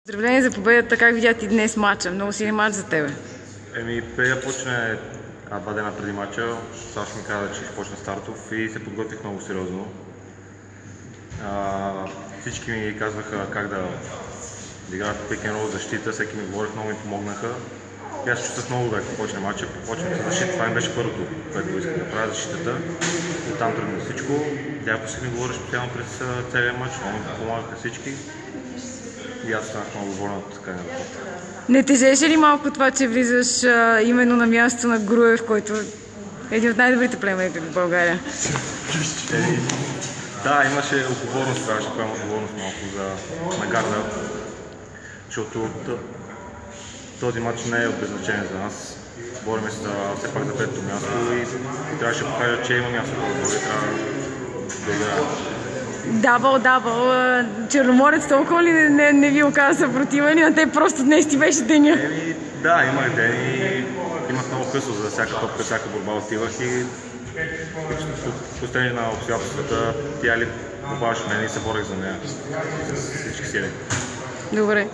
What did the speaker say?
Поздравление за победата, как видя ти днес матча? Много силен матч за тебе. Преди да почне 2 дена преди матча, Сашо ми каза, че ще почне стартов и се подготвих много сериозно. Всички ми казваха как да играя в пик н рол защита, всеки ми говорих, много ми помогнаха. И аз чувствах много добре, като почне матча, почнах с защита. Това ми беше първото, което исках да правя, защитата. Оттам тръгна всичко. Дядко си ми говориш постоянно през целия матч, много ми помагаха всички. И аз станах много доволен от така на работа. Не тежеше ли малко това, че влизаш именно на мястото на Груев, който е един от най-добрите плеймейкъри в България? Да, имаше отговорност, трябваше да поема отговорност малко на гарда, защото този матч не е от беззначение за нас. Бориме се все пак за петото място и трябваше да покажа, че има място в България, трябва да играя. Дабъл. Черноморец толкова ли не ви оказа съпротива или на те просто днес ти беше деня? Да, имах ден и имах много късно за всяка топка, всяка борба отивах и последни на обстоятелствата тя ли попаваше мен и се борих за нея с всички сили. Добре.